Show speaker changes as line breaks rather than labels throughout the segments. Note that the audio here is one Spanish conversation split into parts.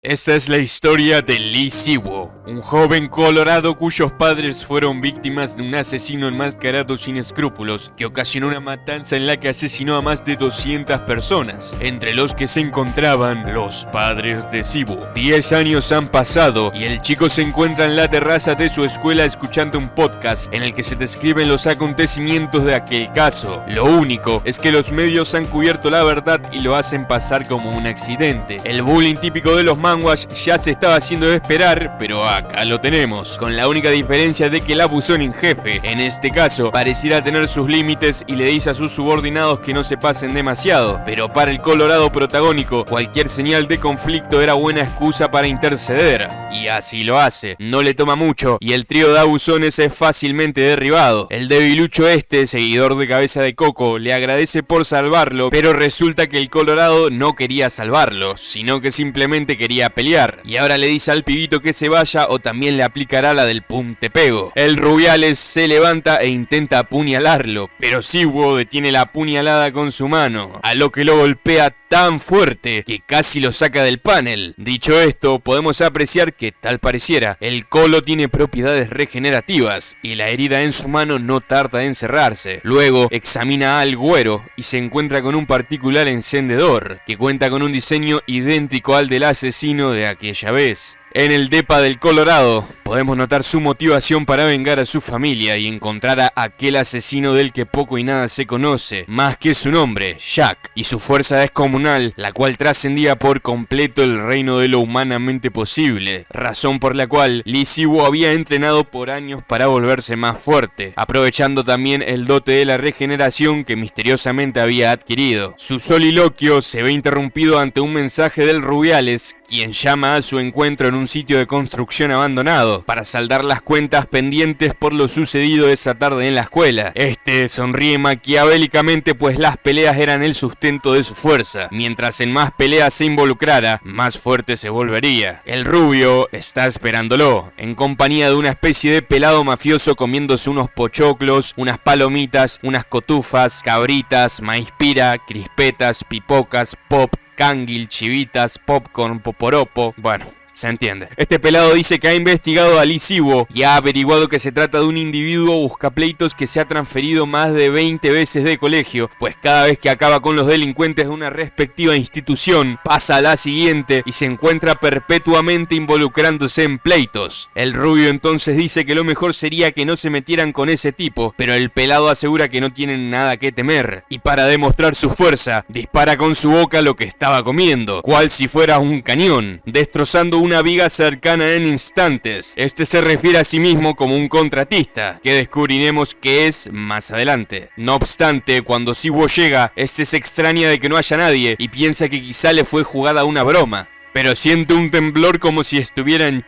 Esta es la historia de Lee Siwo, un joven colorado cuyos padres fueron víctimas de un asesino enmascarado sin escrúpulos que ocasionó una matanza en la que asesinó a más de 200 personas, entre los que se encontraban los padres de Siwo. 10 años han pasado y el chico se encuentra en la terraza de su escuela escuchando un podcast en el que se describen los acontecimientos de aquel caso. Lo único es que los medios han cubierto la verdad y lo hacen pasar como un accidente. El bullying típico de los manguas ya se estaba haciendo esperar, pero acá lo tenemos, con la única diferencia de que el abusón en jefe, en este caso, pareciera tener sus límites y le dice a sus subordinados que no se pasen demasiado, pero para el colorado protagónico, cualquier señal de conflicto era buena excusa para interceder, y así lo hace. No le toma mucho, y el trío de abusones es fácilmente derribado. El debilucho seguidor de Cabeza de Coco, le agradece por salvarlo, pero resulta que el colorado no quería salvarlo, sino que simplemente quería pelear, y ahora le dice al pibito que se vaya o también le aplicará la del pum te pego. El Rubiales se levanta e intenta apuñalarlo, pero Siwo detiene la apuñalada con su mano, a lo que lo golpea tan fuerte que casi lo saca del panel. Dicho esto, podemos apreciar que, tal pareciera, el colo tiene propiedades regenerativas y la herida en su mano no tarda en cerrarse. Luego examina al güero y se encuentra con un particular encendedor que cuenta con un diseño idéntico al del asesino de aquella vez. En el depa del Colorado podemos notar su motivación para vengar a su familia y encontrar a aquel asesino del que poco y nada se conoce, más que su nombre, Jack, y su fuerza descomunal, la cual trascendía por completo el reino de lo humanamente posible, razón por la cual Lee Siwo había entrenado por años para volverse más fuerte, aprovechando también el dote de la regeneración que misteriosamente había adquirido. Su soliloquio se ve interrumpido ante un mensaje del Rubiales, quien llama a su encuentro en un sitio de construcción abandonado para saldar las cuentas pendientes por lo sucedido esa tarde en la escuela. Sonríe maquiavélicamente, pues las peleas eran el sustento de su fuerza. Mientras en más peleas se involucrara, más fuerte se volvería. El rubio está esperándolo, en compañía de una especie de pelado mafioso comiéndose unos pochoclos, unas palomitas, unas cotufas, cabritas, maíz pira, crispetas, pipocas, pop, canguil, chivitas, popcorn, poporopo, bueno, se entiende. Este pelado dice que ha investigado a Lee Siwo y ha averiguado que se trata de un individuo buscapleitos que se ha transferido más de 20 veces de colegio, pues cada vez que acaba con los delincuentes de una respectiva institución, pasa a la siguiente y se encuentra perpetuamente involucrándose en pleitos. El rubio entonces dice que lo mejor sería que no se metieran con ese tipo, pero el pelado asegura que no tienen nada que temer, y para demostrar su fuerza, dispara con su boca lo que estaba comiendo, cual si fuera un cañón, destrozando una viga cercana en instantes. Se refiere a sí mismo como un contratista, que descubriremos que es más adelante. No obstante, cuando Siwo llega, se extraña de que no haya nadie y piensa que quizá le fue jugada una broma, pero siente un temblor como si estuviera en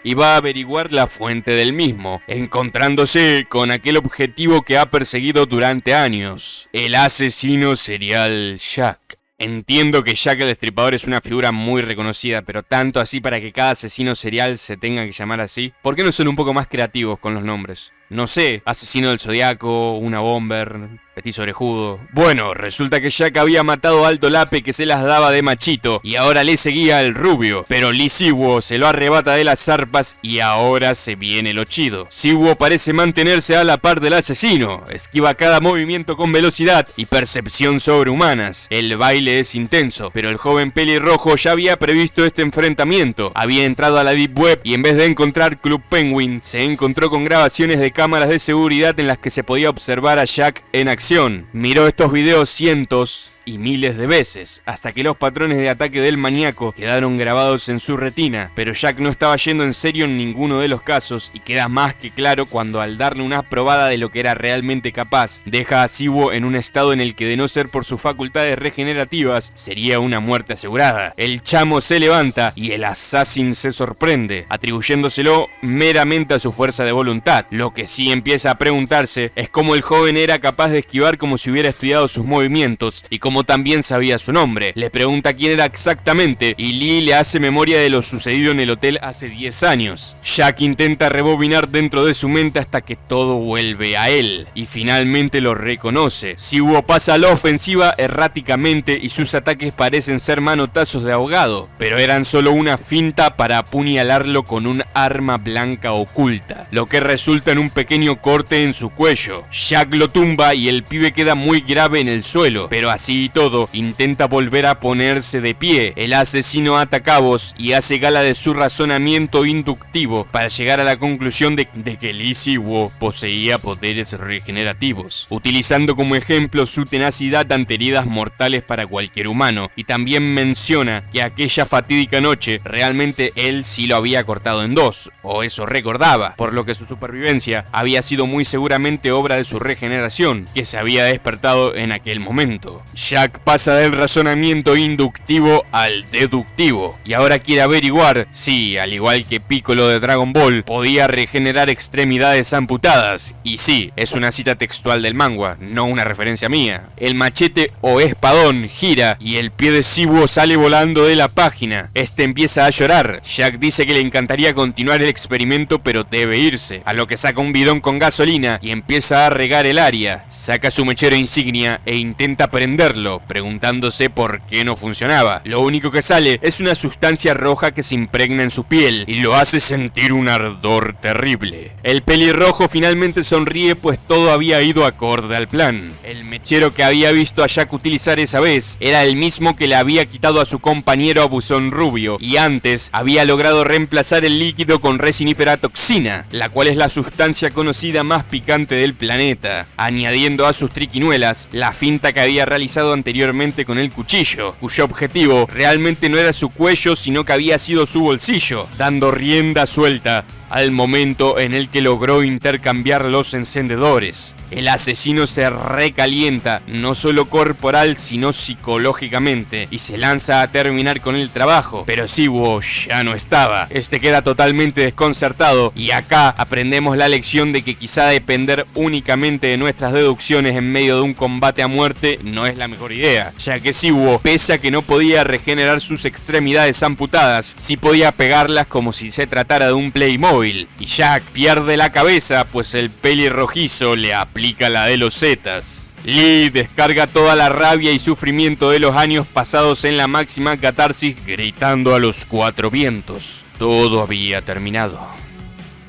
y va a averiguar la fuente del mismo, encontrándose con aquel objetivo que ha perseguido durante años, el asesino serial Jack. Entiendo que Jack el Destripador es una figura muy reconocida, pero tanto así para que cada asesino serial se tenga que llamar así. ¿Por qué no son un poco más creativos con los nombres? No sé, Asesino del Zodiaco, una Bomber, Petiso Orejudo. Bueno, resulta que Jack había matado a Alto Lape, que se las daba de machito, y ahora le seguía el rubio. Pero Lee Siwo se lo arrebata de las zarpas y ahora se viene lo chido. Siwo parece mantenerse a la par del asesino, esquiva cada movimiento con velocidad y percepción sobrehumanas. El baile es intenso, pero el joven pelirrojo ya había previsto este enfrentamiento. Había entrado a la Deep Web y en vez de encontrar Club Penguin, se encontró con grabaciones de cámaras de seguridad en las que se podía observar a Jack en acción. Miró estos videos cientos y miles de veces, hasta que los patrones de ataque del maníaco quedaron grabados en su retina, pero Jack no estaba yendo en serio en ninguno de los casos, y queda más que claro cuando, al darle una probada de lo que era realmente capaz, deja a Siwo en un estado en el que, de no ser por sus facultades regenerativas, sería una muerte asegurada. El chamo se levanta y el assassin se sorprende, atribuyéndoselo meramente a su fuerza de voluntad. Lo que sí empieza a preguntarse es cómo el joven era capaz de esquivar como si hubiera estudiado sus movimientos, y cómo como también sabía su nombre. Le pregunta quién era exactamente y Lee le hace memoria de lo sucedido en el hotel hace 10 años. Jack intenta rebobinar dentro de su mente hasta que todo vuelve a él y finalmente lo reconoce. Siwo pasa a la ofensiva erráticamente y sus ataques parecen ser manotazos de ahogado, pero eran solo una finta para apuñalarlo con un arma blanca oculta, lo que resulta en un pequeño corte en su cuello. Jack lo tumba y el pibe queda muy grave en el suelo, pero así y todo intenta volver a ponerse de pie. El asesino ata cabos y hace gala de su razonamiento inductivo para llegar a la conclusión de que Lee Siwo poseía poderes regenerativos, utilizando como ejemplo su tenacidad ante heridas mortales para cualquier humano, y también menciona que aquella fatídica noche realmente él sí lo había cortado en dos, o eso recordaba, por lo que su supervivencia había sido muy seguramente obra de su regeneración, que se había despertado en aquel momento. Jack pasa del razonamiento inductivo al deductivo, y ahora quiere averiguar si, al igual que Piccolo de Dragon Ball, podía regenerar extremidades amputadas, y sí, es una cita textual del manga, no una referencia mía. El machete o espadón gira y el pie de Siwo sale volando de la página. Este empieza a llorar. Jack dice que le encantaría continuar el experimento pero debe irse, a lo que saca un bidón con gasolina y empieza a regar el área. Saca su mechero insignia e intenta prenderlo, preguntándose por qué no funcionaba. Lo único que sale es una sustancia roja que se impregna en su piel y lo hace sentir un ardor terrible. El pelirrojo finalmente sonríe pues todo había ido acorde al plan. El mechero que había visto a Jack utilizar esa vez era el mismo que le había quitado a su compañero Abuzón Rubio, y antes había logrado reemplazar el líquido con resinífera toxina, la cual es la sustancia conocida más picante del planeta, añadiendo a sus triquiñuelas la finta que había realizado anteriormente con el cuchillo, cuyo objetivo realmente no era su cuello sino que había sido su bolsillo, dando rienda suelta al momento en el que logró intercambiar los encendedores. El asesino se recalienta, no solo corporal sino psicológicamente, y se lanza a terminar con el trabajo, pero Siwo ya no estaba. Este queda totalmente desconcertado, y acá aprendemos la lección de que quizá depender únicamente de nuestras deducciones en medio de un combate a muerte no es la mejor idea, ya que Siwo, pese a que no podía regenerar sus extremidades amputadas, sí podía pegarlas como si se tratara de un Playmobil. Y Jack pierde la cabeza pues el pelirrojizo le aplica la de los Zetas. Lee descarga toda la rabia y sufrimiento de los años pasados en la máxima catarsis, gritando a los cuatro vientos. Todo había terminado.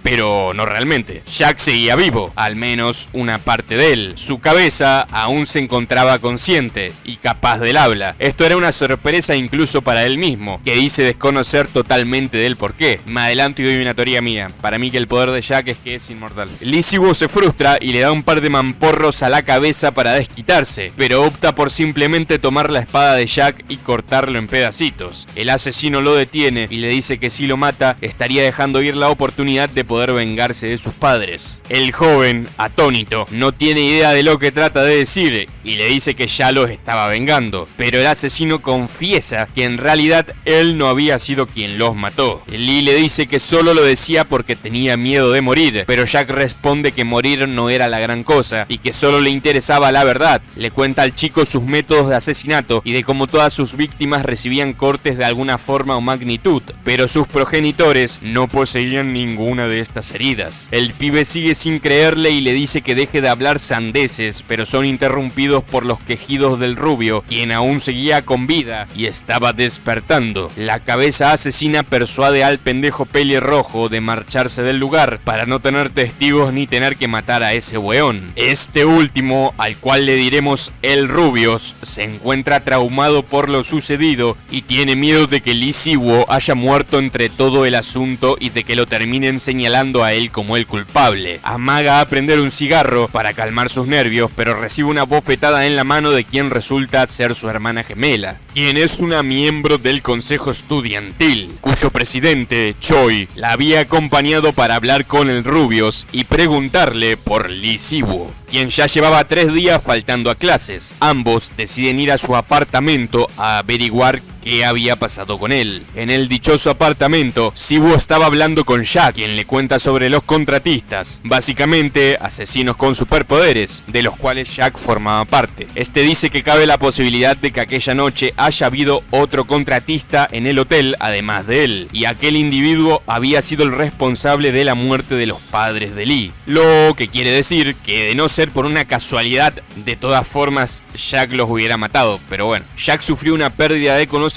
Pero no realmente. Jack seguía vivo, al menos una parte de él. Su cabeza aún se encontraba consciente y capaz del habla. Esto era una sorpresa incluso para él mismo, que dice desconocer totalmente del porqué. Me adelanto y doy una teoría mía. Para mí que el poder de Jack es que es inmortal. Lee Siwo se frustra y le da un par de mamporros a la cabeza para desquitarse, pero opta por simplemente tomar la espada de Jack y cortarlo en pedacitos. El asesino lo detiene y le dice que si lo mata estaría dejando ir la oportunidad de poder vengarse de sus padres. El joven, atónito, no tiene idea de lo que trata de decir y le dice que ya los estaba vengando, pero el asesino confiesa que en realidad él no había sido quien los mató. Lee le dice que solo lo decía porque tenía miedo de morir, pero Jack responde que morir no era la gran cosa y que solo le interesaba la verdad. Le cuenta al chico sus métodos de asesinato y de cómo todas sus víctimas recibían cortes de alguna forma o magnitud, pero sus progenitores no poseían ninguna de estas heridas. El pibe sigue sin creerle y le dice que deje de hablar sandeces, pero son interrumpidos por los quejidos del rubio, quien aún seguía con vida y estaba despertando. La cabeza asesina persuade al pendejo pelirrojo de marcharse del lugar para no tener testigos ni tener que matar a ese weón. Este último, al cual le diremos el Rubios, se encuentra traumado por lo sucedido y tiene miedo de que Lee Siwo haya muerto entre todo el asunto y de que lo terminen señalando a él como el culpable. Amaga a prender un cigarro para calmar sus nervios, pero recibe una bofetada en la mano de quien resulta ser su hermana gemela, quien es una miembro del consejo estudiantil, cuyo presidente, Choi, la había acompañado para hablar con el Rubios y preguntarle por Lee Siwo, quien ya llevaba 3 días faltando a clases. Ambos deciden ir a su apartamento a averiguar qué había pasado con él. En el dichoso apartamento, Siwoo estaba hablando con Jack, quien le cuenta sobre los contratistas, básicamente asesinos con superpoderes, de los cuales Jack formaba parte. Este dice que cabe la posibilidad de que aquella noche haya habido otro contratista en el hotel además de él, y aquel individuo había sido el responsable de la muerte de los padres de Lee. Lo que quiere decir que de no ser por una casualidad, de todas formas Jack los hubiera matado, pero bueno. Jack sufrió una pérdida de conocimiento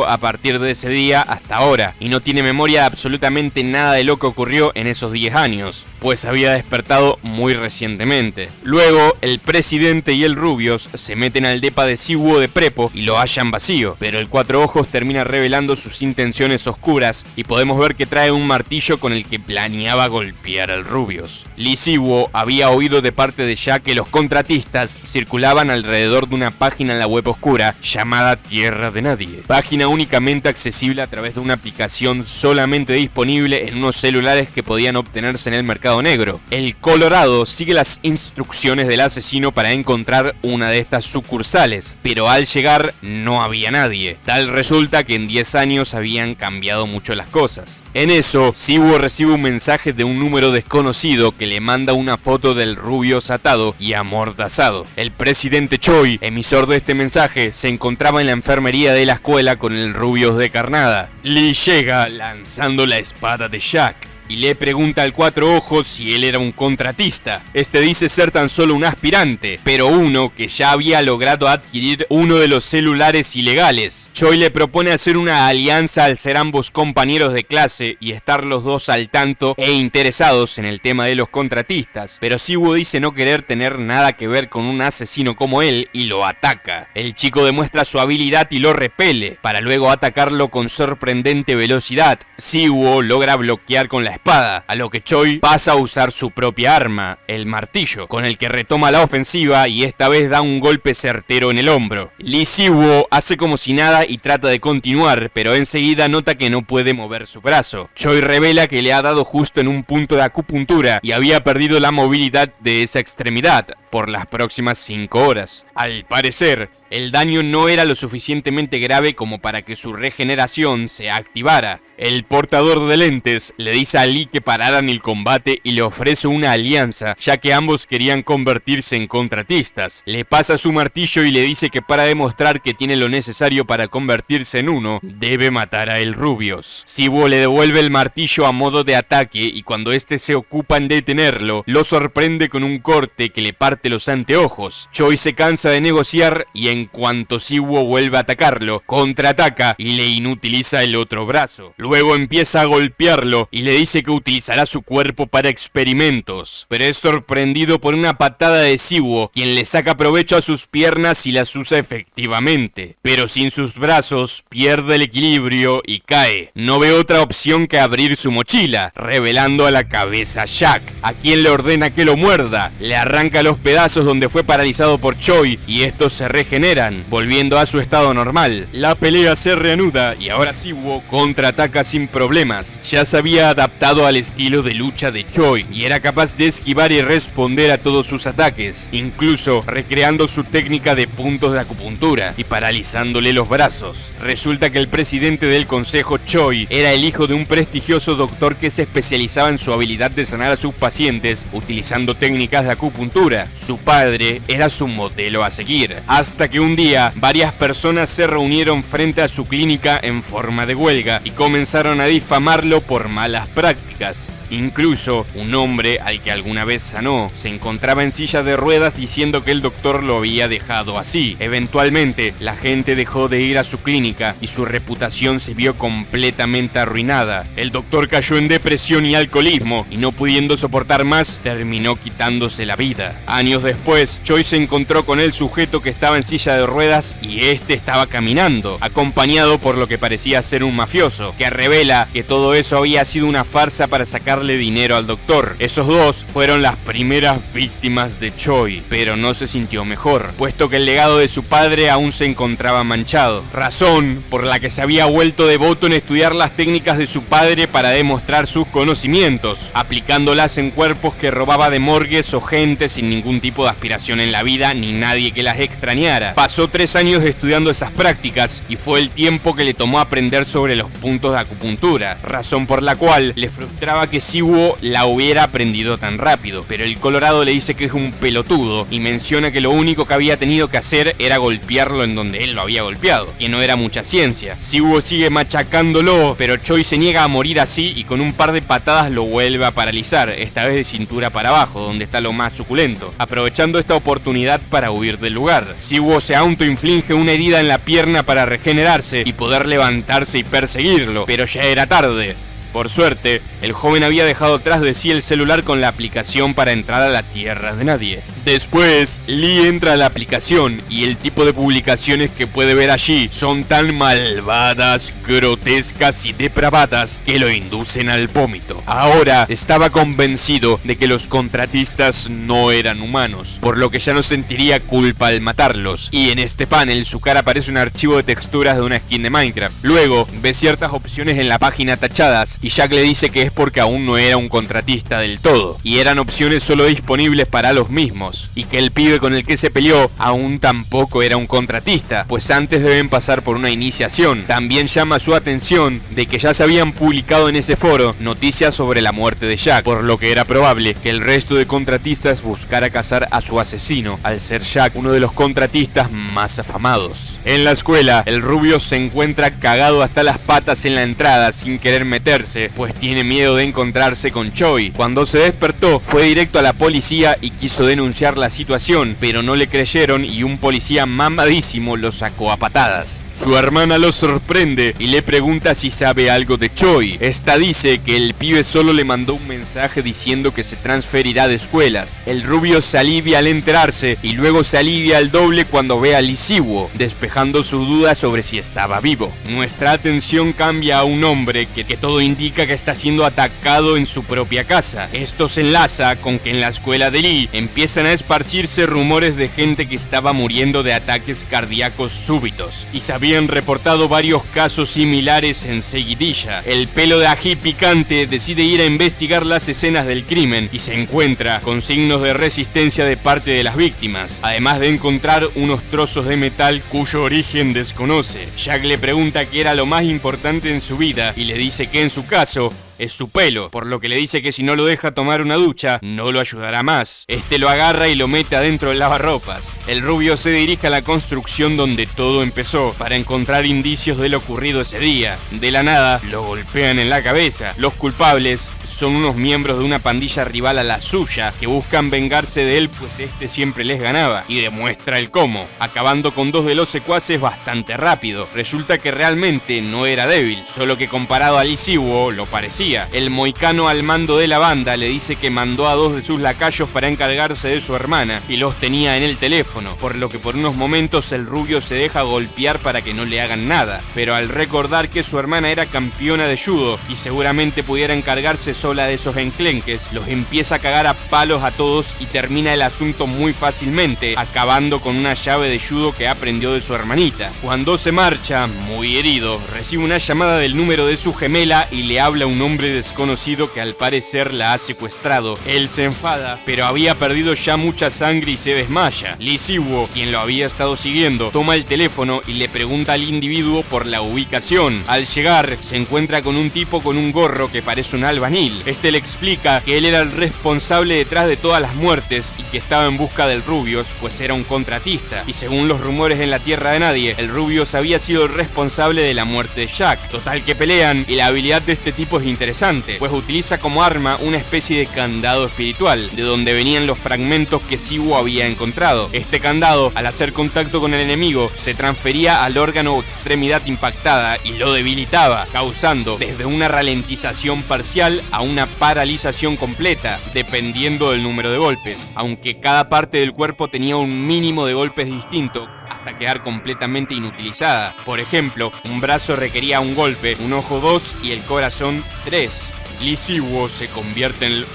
a partir de ese día hasta ahora, y no tiene memoria de absolutamente nada de lo que ocurrió en esos 10 años, pues había despertado muy recientemente. Luego, el presidente y el Rubius se meten al depa de Siwoo de prepo y lo hallan vacío, pero el Cuatro Ojos termina revelando sus intenciones oscuras y podemos ver que trae un martillo con el que planeaba golpear al Rubius. Lee Siwoo había oído de parte de Jack que los contratistas circulaban alrededor de una página en la web oscura llamada Tierra de Nadie, página únicamente accesible a través de una aplicación solamente disponible en unos celulares que podían obtenerse en el mercado negro. El Colorado sigue las instrucciones del asesino para encontrar una de estas sucursales, pero al llegar no había nadie. Tal resulta que en 10 años habían cambiado mucho las cosas. En eso, Siwoo recibe un mensaje de un número desconocido que le manda una foto del Rubius atado y amordazado. El presidente Choi, emisor de este mensaje, se encontraba en la enfermería de la escuela con el Rubius de carnada. Lee llega lanzando la espada de Jack y le pregunta al Cuatro Ojos si él era un contratista. Este dice ser tan solo un aspirante, pero uno que ya había logrado adquirir uno de los celulares ilegales. Choi le propone hacer una alianza al ser ambos compañeros de clase y estar los dos al tanto e interesados en el tema de los contratistas, pero Siwoo dice no querer tener nada que ver con un asesino como él y lo ataca. El chico demuestra su habilidad y lo repele, para luego atacarlo con sorprendente velocidad. Siwoo logra bloquear con la espada, a lo que Choi pasa a usar su propia arma, el martillo, con el que retoma la ofensiva y esta vez da un golpe certero en el hombro. Lee Siwoo hace como si nada y trata de continuar, pero enseguida nota que no puede mover su brazo. Choi revela que le ha dado justo en un punto de acupuntura y había perdido la movilidad de esa extremidad por las próximas 5 horas. Al parecer, el daño no era lo suficientemente grave como para que su regeneración se activara. El portador de lentes le dice a Lee que pararan el combate y le ofrece una alianza, ya que ambos querían convertirse en contratistas. Le pasa su martillo y le dice que para demostrar que tiene lo necesario para convertirse en uno, debe matar a el Rubius. Siwoo le devuelve el martillo a modo de ataque y cuando este se ocupa en detenerlo, lo sorprende con un corte que le parte los anteojos. Choi se cansa de negociar y en cuanto Siwoo vuelve a atacarlo, contraataca y le inutiliza el otro brazo. Luego empieza a golpearlo y le dice que utilizará su cuerpo para experimentos, pero es sorprendido por una patada de Siwoo, quien le saca provecho a sus piernas y las usa efectivamente, pero sin sus brazos pierde el equilibrio y cae. No ve otra opción que abrir su mochila, revelando a la cabeza a Jack, a quien le ordena que lo muerda. Le arranca los pedazos donde fue paralizado por Choi y estos se regeneran, volviendo a su estado normal. La pelea se reanuda y ahora Siwoo contraataca sin problemas. Ya se había adaptado al estilo de lucha de Choi y era capaz de esquivar y responder a todos sus ataques, incluso recreando su técnica de puntos de acupuntura y paralizándole los brazos. Resulta que el presidente del consejo, Choi, era el hijo de un prestigioso doctor que se especializaba en su habilidad de sanar a sus pacientes utilizando técnicas de acupuntura. Su padre era su modelo a seguir, hasta que un día varias personas se reunieron frente a su clínica en forma de huelga y comenzaron a difamarlo por malas prácticas. Incluso un hombre al que alguna vez sanó se encontraba en silla de ruedas diciendo que el doctor lo había dejado así. Eventualmente la gente dejó de ir a su clínica y su reputación se vio completamente arruinada. El doctor cayó en depresión y alcoholismo y no pudiendo soportar más terminó quitándose la vida. Años después, Choi se encontró con el sujeto que estaba en silla de ruedas y este estaba caminando, acompañado por lo que parecía ser un mafioso, que revela que todo eso había sido una farsa para sacar darle dinero al doctor. Esos dos fueron las primeras víctimas de Choi, pero no se sintió mejor, puesto que el legado de su padre aún se encontraba manchado, razón por la que se había vuelto devoto en estudiar las técnicas de su padre para demostrar sus conocimientos, aplicándolas en cuerpos que robaba de morgues o gente sin ningún tipo de aspiración en la vida ni nadie que las extrañara. Pasó 3 años estudiando esas prácticas y fue el tiempo que le tomó aprender sobre los puntos de acupuntura, razón por la cual le frustraba que Siwoo la hubiera aprendido tan rápido, pero el Colorado le dice que es un pelotudo y menciona que lo único que había tenido que hacer era golpearlo en donde él lo había golpeado, que no era mucha ciencia. Siwoo sigue machacándolo, pero Choi se niega a morir así y con un par de patadas lo vuelve a paralizar, esta vez de cintura para abajo, donde está lo más suculento, aprovechando esta oportunidad para huir del lugar. Siwoo se autoinflige una herida en la pierna para regenerarse y poder levantarse y perseguirlo, pero ya era tarde. Por suerte, el joven había dejado atrás de sí el celular con la aplicación para entrar a la tierra de nadie. Después, Lee entra a la aplicación y el tipo de publicaciones que puede ver allí son tan malvadas, grotescas y depravadas que lo inducen al vómito. Ahora estaba convencido de que los contratistas no eran humanos, por lo que ya no sentiría culpa al matarlos. Y en este panel su cara aparece un archivo de texturas de una skin de Minecraft. Luego, ve ciertas opciones en la página tachadas y Jack le dice que es porque aún no era un contratista del todo, y eran opciones solo disponibles para los mismos, y que el pibe con el que se peleó aún tampoco era un contratista, pues antes deben pasar por una iniciación. También llama su atención de que ya se habían publicado en ese foro noticias sobre la muerte de Jack, por lo que era probable que el resto de contratistas buscara cazar a su asesino, al ser Jack uno de los contratistas más afamados. En la escuela, el rubio se encuentra cagado hasta las patas en la entrada sin querer meterse, pues tiene miedo de encontrarse con Choi. Cuando se despertó, fue directo a la policía y quiso denunciar la situación, pero no le creyeron y un policía mamadísimo lo sacó a patadas. Su hermana lo sorprende y le pregunta si sabe algo de Choi. Esta dice que el pibe solo le mandó un mensaje diciendo que se transferirá de escuelas. El rubio se alivia al enterarse y luego se alivia al doble cuando ve a Lee Siwoo, despejando su duda sobre si estaba vivo. Nuestra atención cambia a un hombre que todo indica que está siendo atacado en su propia casa. Esto se enlaza con que en la escuela de Lee empiezan a esparcirse rumores de gente que estaba muriendo de ataques cardíacos súbitos, y se habían reportado varios casos similares en seguidilla. El pelo de ají picante decide ir a investigar las escenas del crimen y se encuentra con signos de resistencia de parte de las víctimas, además de encontrar unos trozos de metal cuyo origen desconoce. Jack le pregunta qué era lo más importante en su vida y le dice que en su caso es su pelo, por lo que le dice que si no lo deja tomar una ducha, no lo ayudará más. Este lo agarra y lo mete adentro del lavarropas. El rubio se dirige a la construcción donde todo empezó, para encontrar indicios de lo ocurrido ese día. De la nada, lo golpean en la cabeza. Los culpables son unos miembros de una pandilla rival a la suya, que buscan vengarse de él pues este siempre les ganaba, y demuestra el cómo, acabando con 2 de los secuaces bastante rápido. Resulta que realmente no era débil, solo que comparado a Lee Siwoo lo parecía. El moicano al mando de la banda le dice que mandó a 2 de sus lacayos para encargarse de su hermana y los tenía en el teléfono, por lo que por unos momentos el rubio se deja golpear para que no le hagan nada, pero al recordar que su hermana era campeona de judo y seguramente pudiera encargarse sola de esos enclenques, los empieza a cagar a palos a todos y termina el asunto muy fácilmente, acabando con una llave de judo que aprendió de su hermanita. Cuando se marcha, muy herido, recibe una llamada del número de su gemela y le habla un hombre desconocido que al parecer la ha secuestrado. Él se enfada, pero había perdido ya mucha sangre y se desmaya. Lee Siwoo, quien lo había estado siguiendo, toma el teléfono y le pregunta al individuo por la ubicación. Al llegar, se encuentra con un tipo con un gorro que parece un albañil. Este le explica que él era el responsable detrás de todas las muertes y que estaba en busca del Rubius, pues era un contratista. Y según los rumores en la tierra de nadie, el Rubius había sido el responsable de la muerte de Jack. Total que pelean y la habilidad de este tipo es interesante, pues utiliza como arma una especie de candado espiritual, de donde venían los fragmentos que Siwoo había encontrado. Este candado, al hacer contacto con el enemigo, se transfería al órgano o extremidad impactada y lo debilitaba, causando desde una ralentización parcial a una paralización completa, dependiendo del número de golpes, aunque cada parte del cuerpo tenía un mínimo de golpes distinto, hasta quedar completamente inutilizada. Por ejemplo, un brazo requería un golpe, un ojo 2 y el corazón 3. Lee Si-woo se convierte en el...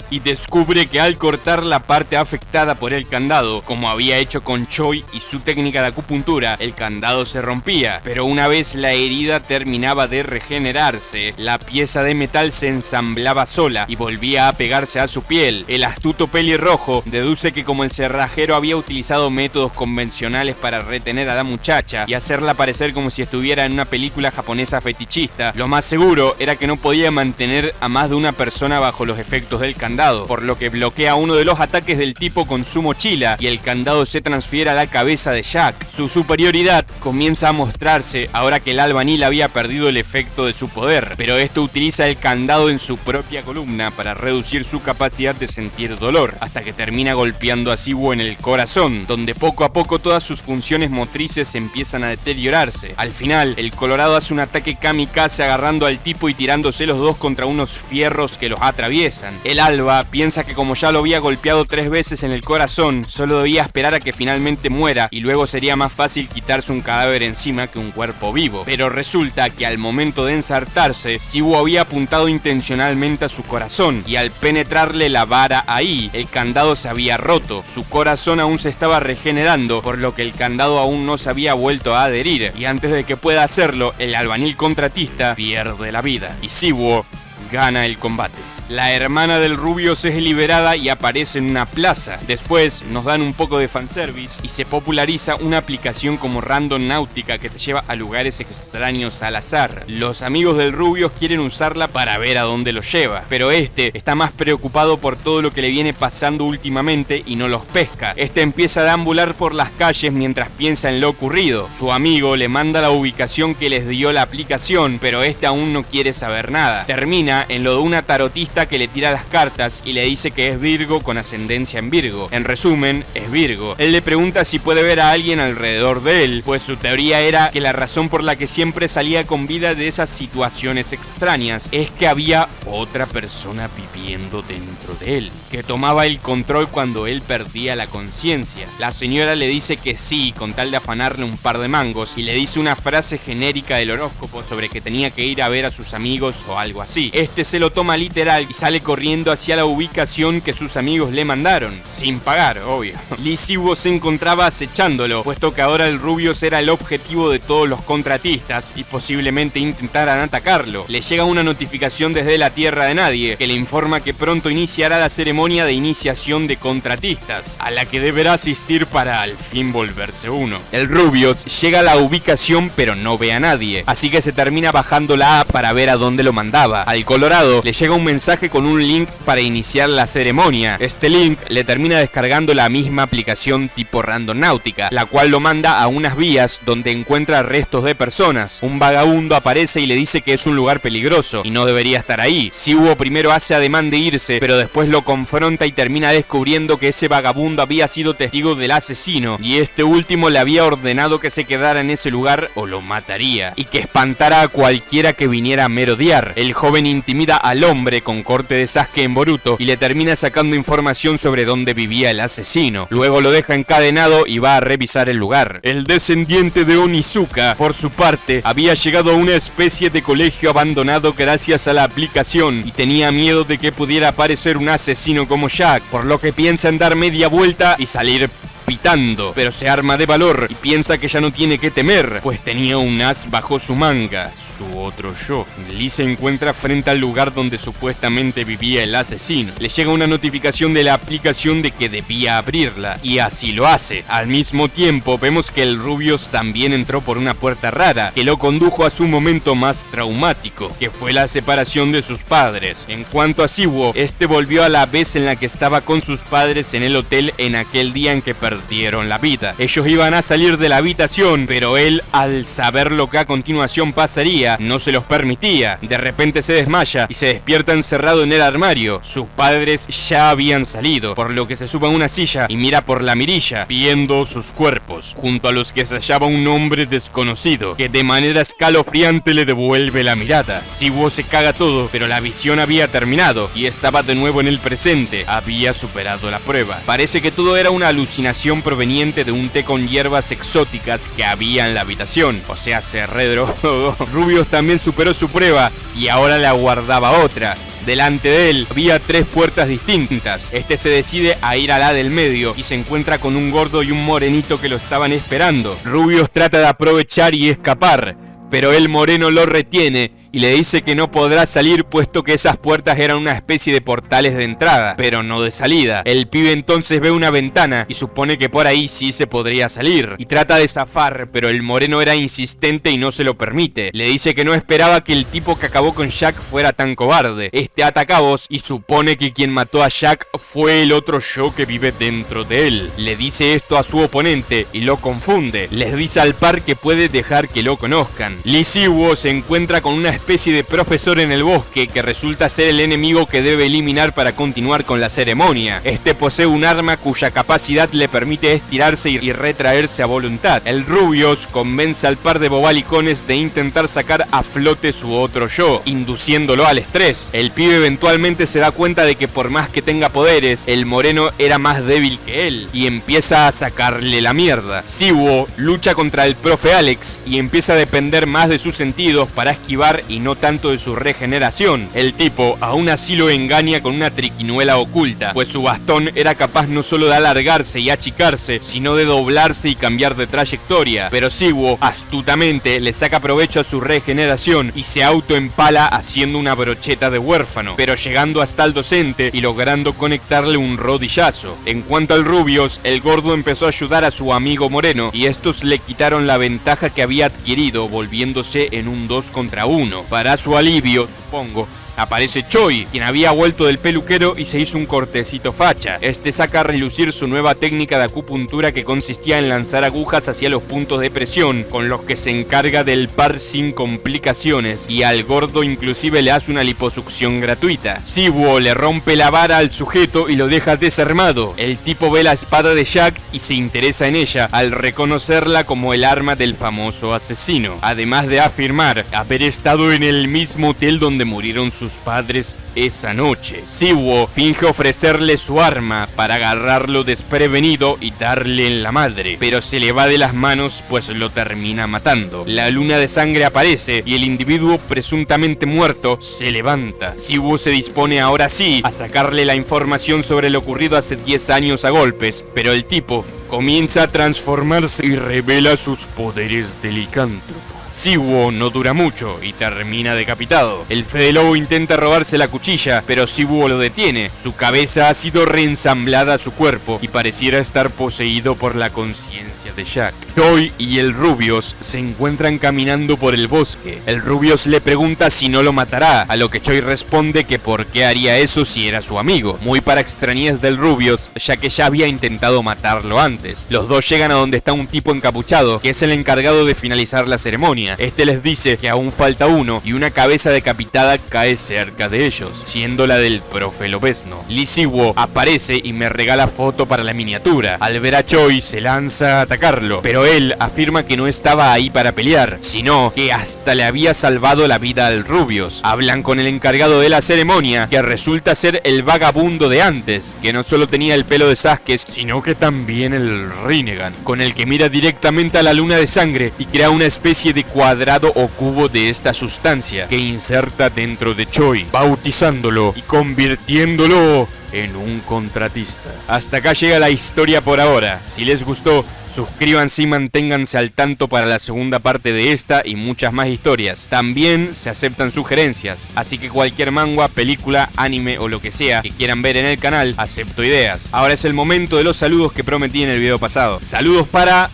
y descubre que al cortar la parte afectada por el candado, como había hecho con Choi y su técnica de acupuntura, el candado se rompía. Pero una vez la herida terminaba de regenerarse, la pieza de metal se ensamblaba sola y volvía a pegarse a su piel. El astuto pelirrojo deduce que como el cerrajero había utilizado métodos convencionales para retener a la muchacha y hacerla parecer como si estuviera en una película japonesa fetichista, lo más seguro era que no podía mantener a más de una persona bajo los efectos del candado, por lo que bloquea uno de los ataques del tipo con su mochila y el candado se transfiere a la cabeza de Jack. Su superioridad comienza a mostrarse ahora que el albañil había perdido el efecto de su poder, pero esto utiliza el candado en su propia columna para reducir su capacidad de sentir dolor, hasta que termina golpeando a Si-woo en el corazón, donde poco a poco todas sus funciones motrices empiezan a deteriorarse. Al final, el Colorado hace un ataque kamikaze agarrando al tipo y tirándose los dos contra unos fierros que los atraviesan. El Alba piensa que como ya lo había golpeado 3 veces en el corazón, solo debía esperar a que finalmente muera y luego sería más fácil quitarse un cadáver encima que un cuerpo vivo. Pero resulta que al momento de ensartarse, Si-woo había apuntado intencionalmente a su corazón y al penetrarle la vara ahí, el candado se había roto. Su corazón aún se estaba regenerando, por lo que el candado aún no se había vuelto a adherir, y antes de que pueda hacerlo, el albañil contratista pierde la vida y Si-woo gana el combate. La hermana del Rubius es liberada y aparece en una plaza. Después nos dan un poco de fanservice y se populariza una aplicación como Random Náutica que te lleva a lugares extraños al azar. Los amigos del Rubius quieren usarla para ver a dónde los lleva, pero este está más preocupado por todo lo que le viene pasando últimamente y no los pesca. Este empieza a deambular por las calles mientras piensa en lo ocurrido. Su amigo le manda la ubicación que les dio la aplicación, pero este aún no quiere saber nada. Termina en lo de una tarotista que le tira las cartas y le dice que es Virgo con ascendencia en Virgo. En resumen, es Virgo. Él le pregunta si puede ver a alguien alrededor de él, pues su teoría era que la razón por la que siempre salía con vida de esas situaciones extrañas es que había otra persona viviendo dentro de él, que tomaba el control cuando él perdía la conciencia. La señora le dice que sí, con tal de afanarle un par de mangos, y le dice una frase genérica del horóscopo sobre que tenía que ir a ver a sus amigos o algo así. Este se lo toma literal y sale corriendo hacia la ubicación que sus amigos le mandaron, sin pagar, obvio. Lee Si-woo se encontraba acechándolo, puesto que ahora el Rubius era el objetivo de todos los contratistas y posiblemente intentaran atacarlo. Le llega una notificación desde la Tierra de Nadie, que le informa que pronto iniciará la ceremonia de iniciación de contratistas, a la que deberá asistir para al fin volverse uno. El Rubius llega a la ubicación pero no ve a nadie, así que se termina bajando la app para ver a dónde lo mandaba. Al Colorado le llega un mensaje con un link para iniciar la ceremonia. Este link le termina descargando la misma aplicación tipo Random Náutica, la cual lo manda a unas vías donde encuentra restos de personas. Un vagabundo aparece y le dice que es un lugar peligroso y no debería estar ahí. Si-woo primero hace ademán de irse, pero después lo confronta y termina descubriendo que ese vagabundo había sido testigo del asesino y este último le había ordenado que se quedara en ese lugar o lo mataría, y que espantara a cualquiera que viniera a merodear. El joven intimida al hombre con corte de Sasuke en Boruto y le termina sacando información sobre dónde vivía el asesino. Luego lo deja encadenado y va a revisar el lugar. El descendiente de Onizuka, por su parte, había llegado a una especie de colegio abandonado gracias a la aplicación y tenía miedo de que pudiera aparecer un asesino como Jack, por lo que piensa en dar media vuelta y salir pitando, pero se arma de valor y piensa que ya no tiene que temer, pues tenía un as bajo su manga, su otro yo. Lee se encuentra frente al lugar donde supuestamente vivía el asesino. Le llega una notificación de la aplicación de que debía abrirla, y así lo hace. Al mismo tiempo, vemos que el Rubius también entró por una puerta rara, que lo condujo a su momento más traumático, que fue la separación de sus padres. En cuanto a Si-woo, este volvió a la vez en la que estaba con sus padres en el hotel en aquel día en que perdieron la vida. Ellos iban a salir de la habitación, pero él, al saber lo que a continuación pasaría, no se los permitía. De repente se desmaya y se despierta encerrado en el armario. Sus padres ya habían salido, por lo que se sube a una silla y mira por la mirilla, viendo sus cuerpos, junto a los que se hallaba un hombre desconocido, que de manera escalofriante le devuelve la mirada. Si-woo se caga todo, pero la visión había terminado y estaba de nuevo en el presente. Había superado la prueba. Parece que todo era una alucinación presión proveniente de un té con hierbas exóticas que había en la habitación. O sea, se redrogó. Rubius también superó su prueba y ahora le aguardaba otra. Delante de él había 3 puertas distintas. Este se decide a ir a la del medio y se encuentra con un gordo y un morenito que lo estaban esperando. Rubius trata de aprovechar y escapar, pero el moreno lo retiene y le dice que no podrá salir puesto que esas puertas eran una especie de portales de entrada, pero no de salida. El pibe entonces ve una ventana y supone que por ahí sí se podría salir, y trata de zafar, pero el moreno era insistente y no se lo permite. Le dice que no esperaba que el tipo que acabó con Jack fuera tan cobarde. Este ata cabos y supone que quien mató a Jack fue el otro yo que vive dentro de él. Le dice esto a su oponente y lo confunde. Les dice al par que puede dejar que lo conozcan. Lee Si-woo se encuentra con una especie de profesor en el bosque que resulta ser el enemigo que debe eliminar para continuar con la ceremonia. Este posee un arma cuya capacidad le permite estirarse y retraerse a voluntad. El Rubius convence al par de bobalicones de intentar sacar a flote su otro yo, induciéndolo al estrés. El pibe eventualmente se da cuenta de que por más que tenga poderes, el moreno era más débil que él y empieza a sacarle la mierda. Si-woo lucha contra el profe Alex y empieza a depender más de sus sentidos para esquivar y no tanto de su regeneración. El tipo aún así lo engaña con una triquiñuela oculta, pues su bastón era capaz no solo de alargarse y achicarse, sino de doblarse y cambiar de trayectoria. Pero Si-woo astutamente le saca provecho a su regeneración y se autoempala haciendo una brocheta de huérfano, pero llegando hasta el docente y logrando conectarle un rodillazo. En cuanto al Rubius, el gordo empezó a ayudar a su amigo moreno y estos le quitaron la ventaja que había adquirido, volviéndose en un 2 contra 1. Para su alivio, supongo, aparece Choi, quien había vuelto del peluquero y se hizo un cortecito facha. Este saca a relucir su nueva técnica de acupuntura que consistía en lanzar agujas hacia los puntos de presión, con los que se encarga del par sin complicaciones, y al gordo inclusive le hace una liposucción gratuita. Si-woo le rompe la vara al sujeto y lo deja desarmado. El tipo ve la espada de Jack y se interesa en ella, al reconocerla como el arma del famoso asesino, además de afirmar haber estado en el mismo hotel donde murieron sus padres esa noche. Si-woo finge ofrecerle su arma para agarrarlo desprevenido y darle en la madre, pero se le va de las manos pues lo termina matando. La luna de sangre aparece y el individuo presuntamente muerto se levanta. Si-woo se dispone ahora sí a sacarle la información sobre lo ocurrido hace 10 años a golpes, pero el tipo comienza a transformarse y revela sus poderes de licántropo. Si-woo no dura mucho y termina decapitado. El Fede Lobo intenta robarse la cuchilla, pero Si-woo lo detiene. Su cabeza ha sido reensamblada a su cuerpo y pareciera estar poseído por la conciencia de Jack. Choi y el Rubius se encuentran caminando por el bosque. El Rubius le pregunta si no lo matará, a lo que Choi responde que por qué haría eso si era su amigo. Muy para extrañez del Rubius, ya que ya había intentado matarlo antes. Los dos llegan a donde está un tipo encapuchado, que es el encargado de finalizar la ceremonia. Este les dice que aún falta uno y una cabeza decapitada cae cerca de ellos, siendo la del profe Lobezno. Lee Si-woo aparece y me regala foto para la miniatura. Al ver a Choi se lanza a atacarlo, pero él afirma que no estaba ahí para pelear, sino que hasta le había salvado la vida al Rubius. Hablan con el encargado de la ceremonia, que resulta ser el vagabundo de antes, que no solo tenía el pelo de Sasuke, sino que también el Rinnegan, con el que mira directamente a la luna de sangre y crea una especie de cuadrado o cubo de esta sustancia que inserta dentro de Choi, bautizándolo y convirtiéndolo en un contratista. Hasta acá llega la historia por ahora. Si les gustó, suscríbanse y manténganse al tanto para la segunda parte de esta y muchas más historias. También se aceptan sugerencias, así que cualquier manga, película, anime o lo que sea que quieran ver en el canal, acepto ideas. Ahora es el momento de los saludos que prometí en el video pasado. Saludos para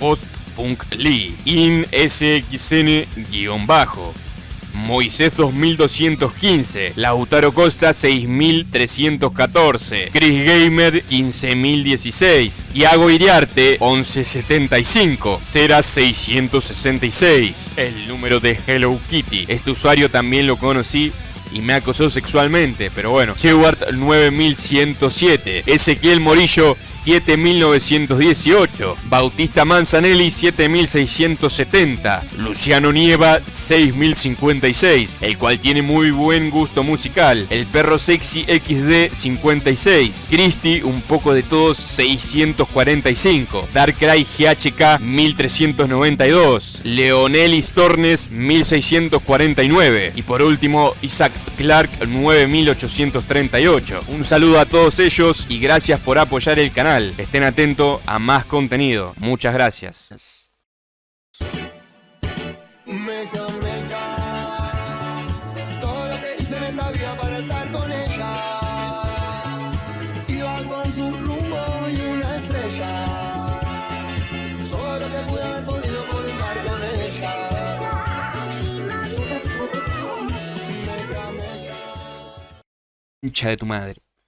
Punk Lee, In SXN-, Moisés 2215, Lautaro Costa 6314, Chris Gamer 15016, Thiago Iriarte 1175, Cera 666, el número de Hello Kitty. Este usuario también lo conocí y me acosó sexualmente, pero bueno. Seward 9107, Ezequiel Morillo 7918, Bautista Manzanelli 7670, Luciano Nieva 6056, el cual tiene muy buen gusto musical, El Perro Sexy XD 56, Cristi un poco de todos 645, Darkrai GHK 1392, Leonelis Tornes 1649 y por último Isaac Clark 9838. Un saludo a todos ellos y gracias por apoyar el canal. Estén atentos a más contenido. Muchas gracias.
Todo lo que hice en esta vida para estar con ella. Iba con su rumbo y una estrella. Todo lo que pude haber podido por estar con ella.
Hincha de tu madre.